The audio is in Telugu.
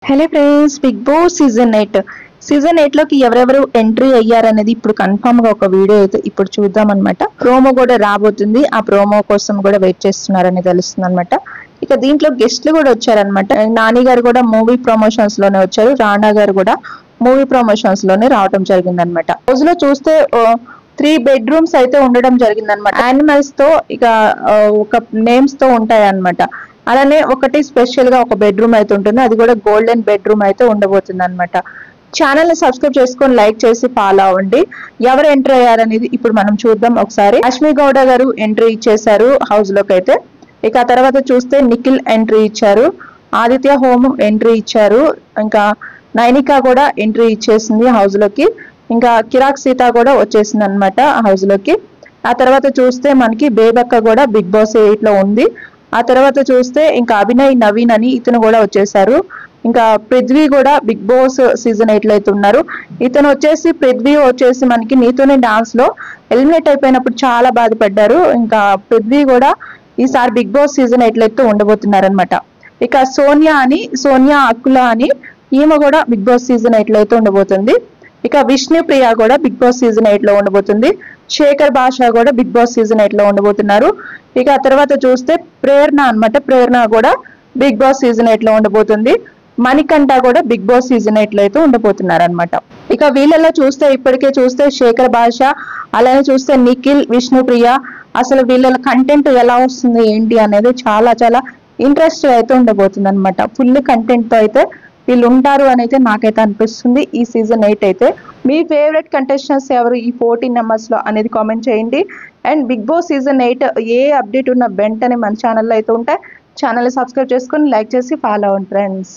Hello friends, Bigg Boss season 8 లోకి ఎవరెవరు ఎంట్రీ అయ్యారనేది ఇప్పుడు కన్ఫర్మ్ గా ఒక వీడియో అయితే ఇప్పుడు చూద్దాం అనమాట. ప్రోమో కూడా రాబోతుంది. ఆ ప్రోమో కోసం కూడా వెయిట్ చేస్తున్నారని తెలుస్తుంది అనమాట. ఇక దీంట్లో గెస్ట్లు కూడా వచ్చారనమాట. నాని గారు కూడా మూవీ ప్రమోషన్స్ లోనే వచ్చారు. రాణా గారు కూడా మూవీ ప్రమోషన్స్ లోనే రావడం జరిగింది అనమాట. రోజులో చూస్తే 3 బెడ్రూమ్స్ అయితే ఉండడం జరిగింది అనమాట. యానిమల్స్ తో ఇక ఒక నేమ్స్ తో ఉంటాయి అనమాట. అలానే ఒకటి స్పెషల్ గా ఒక బెడ్రూమ్ అయితే ఉంటుంది. అది కూడా గోల్డెన్ బెడ్రూమ్ అయితే ఉండబోతుంది అనమాట. ఛానల్ ని సబ్స్క్రైబ్ చేసుకొని లైక్ చేసి ఫాలో అవ్వండి. ఎవరు ఎంట్రీ అయ్యారనేది ఇప్పుడు మనం చూద్దాం ఒకసారి. లక్ష్మీ గౌడ గారు ఎంట్రీ ఇచ్చేసారు హౌస్ లోకి అయితే. ఇక ఆ తర్వాత చూస్తే నిఖిల్ ఎంట్రీ ఇచ్చారు. ఆదిత్య హోమ్ ఎంట్రీ ఇచ్చారు. ఇంకా నైనిక కూడా ఎంట్రీ ఇచ్చేసింది హౌస్ లోకి. ఇంకా కిరాక్ సీత కూడా వచ్చేసింది అనమాట హౌస్ లోకి. ఆ తర్వాత చూస్తే మనకి బేబక్క కూడా బిగ్ బాస్ 8 లో ఉంది. ఆ తర్వాత చూస్తే ఇంకా అభినయ్ నవీన్ అని ఇతను కూడా వచ్చేసారు. ఇంకా పృథ్వీ కూడా బిగ్ బాస్ సీజన్ 8 లో అయితే ఉన్నారు. ఇతను వచ్చేసి పృథ్వీ వచ్చేసి మనకి నీతోనే డాన్స్ లో ఎలిమినేట్ అయిపోయినప్పుడు చాలా బాధపడ్డారు. ఇంకా పృథ్వీ కూడా ఈసారి బిగ్ బాస్ సీజన్ 8 లో అయితే ఉండబోతున్నారు అనమాట. ఇక సోనియా అక్కుల అని ఈమె కూడా బిగ్ బాస్ సీజన్ 8 లో అయితే ఉండబోతుంది. ఇక విష్ణుప్రియ కూడా బిగ్ బాస్ సీజన్ 8 లో ఉండబోతుంది. శేఖర్ భాష కూడా బిగ్ బాస్ సీజన్ 8 లో ఉండబోతున్నారు. ఇక ఆ తర్వాత చూస్తే ప్రేరణ కూడా బిగ్ బాస్ సీజన్ 8 లో ఉండబోతుంది. మణికంఠ కూడా బిగ్ బాస్ సీజన్ 8 లో అయితే ఉండబోతున్నారు అనమాట. ఇక వీళ్ళలో చూస్తే ఇప్పటికే చూస్తే శేఖర్ భాష, అలానే చూస్తే నిఖిల్, విష్ణుప్రియ, అసలు వీళ్ళ కంటెంట్ ఎలా వస్తుంది ఏంటి అనేది చాలా చాలా ఇంట్రెస్ట్ అయితే ఉండబోతుంది అనమాట. ఫుల్ కంటెంట్ తో అయితే వీళ్ళు ఉంటారు అని అయితే నాకైతే అనిపిస్తుంది ఈ సీజన్ 8 అయితే. మీ ఫేవరెట్ కంటెస్టెంట్స్ ఎవరు ఈ 14 నెంబర్స్ లో అనేది కామెంట్ చేయండి. అండ్ బిగ్ బాస్ సీజన్ 8 ఏ అప్డేట్ ఉన్న వెంటనే మన ఛానల్లో అయితే ఉంటాయి. ఛానల్ సబ్స్క్రైబ్ చేసుకొని లైక్ చేసి ఫాలో అవ్వండి ఫ్రెండ్స్.